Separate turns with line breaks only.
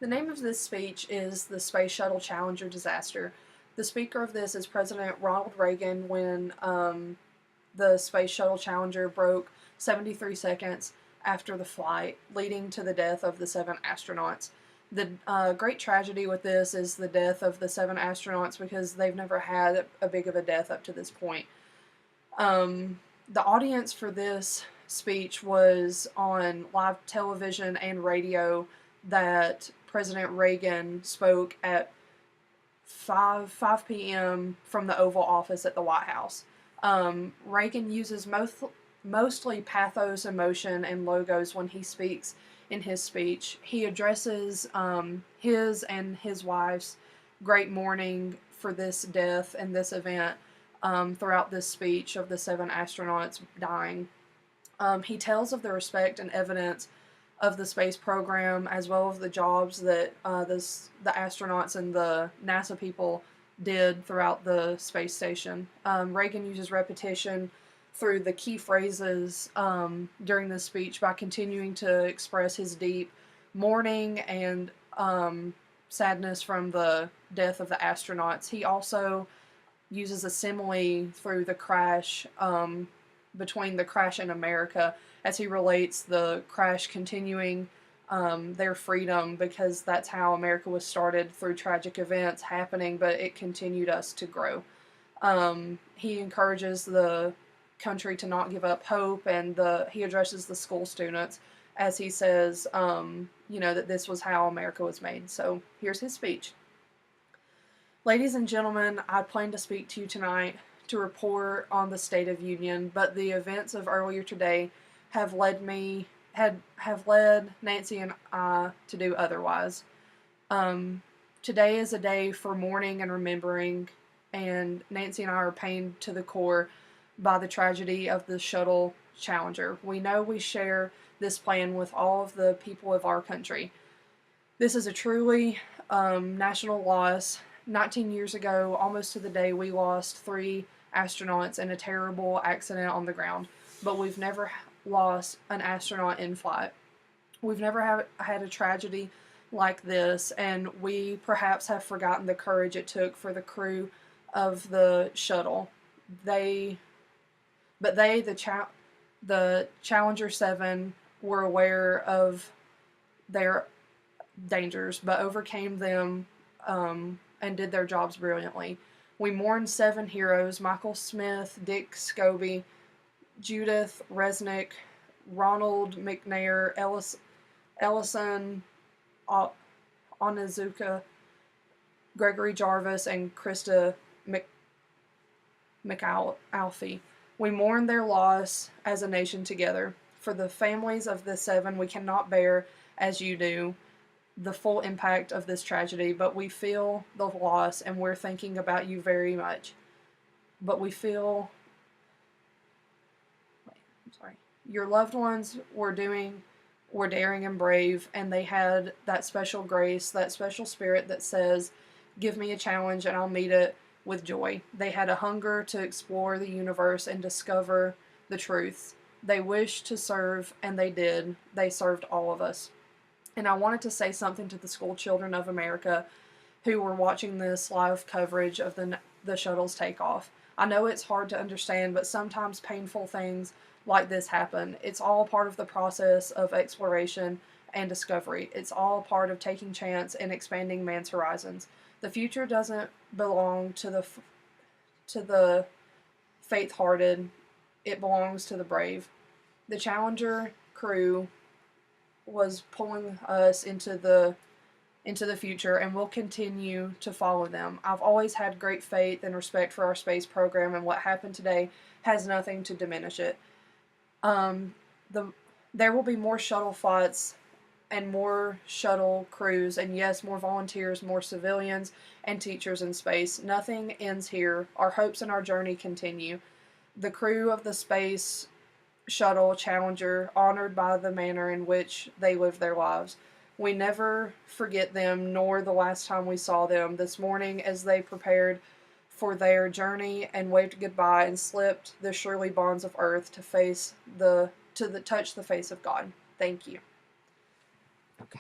The name of this speech is the Space Shuttle Challenger Disaster. The speaker of this is President Ronald Reagan when the Space Shuttle Challenger broke 73 seconds after the flight, leading to the death of the 7 astronauts. The great tragedy with this is the death of the 7 astronauts because they've never had a big of a death up to this point. The audience for this speech was on live television and radio that President Reagan spoke at 5 p.m. from the Oval Office at the White House. Reagan uses mostly pathos, emotion, and logos when he speaks in his speech. He addresses his and his wife's great mourning for this death and this event throughout this speech of the 7 astronauts dying. He tells of the respect and evidence of the space program, as well as the jobs that the astronauts and the NASA people did throughout the space station. Reagan uses repetition through the key phrases during this speech by continuing to express his deep mourning and sadness from the death of the astronauts. He also uses a simile through the crash between the crash in America as he relates the crash continuing their freedom, because that's how America was started, through tragic events happening, but it continued us to grow. He encourages the country to not give up hope, and he addresses the school students as he says, that this was how America was made. So here's his speech. Ladies and gentlemen, I plan to speak to you tonight to report on the State of Union, but the events of earlier today have led Nancy and I to do otherwise. Today is a day for mourning and remembering, and Nancy and I are pained to the core by the tragedy of the Shuttle Challenger. We know we share this plan with all of the people of our country. This is a truly national loss. 19 years ago, almost to the day, we lost 3 astronauts in a terrible accident on the ground, but we've never lost an astronaut in flight. We've never had a tragedy like this, and we perhaps have forgotten the courage it took for the crew of the shuttle. The Challenger 7 were aware of their dangers, but overcame them and did their jobs brilliantly. We mourn 7 heroes: Michael Smith, Dick Scobie, Judith Resnick, Ronald McNair, Ellison Onizuka, Gregory Jarvis, and Krista McAlfee. We mourn their loss as a nation together. For the families of the 7, we cannot bear, as you do, the full impact of this tragedy, but we feel the loss, and we're thinking about you very much. But we feel... Your loved ones were daring and brave, and they had that special grace, that special spirit that says, give me a challenge and I'll meet it with joy. They had a hunger to explore the universe and discover the truth. They wished to serve, and they did. They served all of us. And I wanted to say something to the school children of America who were watching this live coverage of the shuttle's takeoff. I know it's hard to understand, but sometimes painful things like this happen. It's all part of the process of exploration and discovery. It's all part of taking chance and expanding man's horizons. The future doesn't belong to the faint-hearted. It belongs to the brave. The Challenger crew was pulling us into the future, and we'll continue to follow them. I've always had great faith and respect for our space program, and what happened today has nothing to diminish it. There will be more shuttle flights and more shuttle crews, and yes, more volunteers, more civilians, and teachers in space. Nothing ends here. Our hopes and our journey continue. The crew of the Space Shuttle Challenger, honored by the manner in which they lived their lives. We never forget them, nor the last time we saw them. This morning, as they prepared for their journey and waved goodbye and slipped the surely bonds of earth to touch the face of God. Thank you. Okay.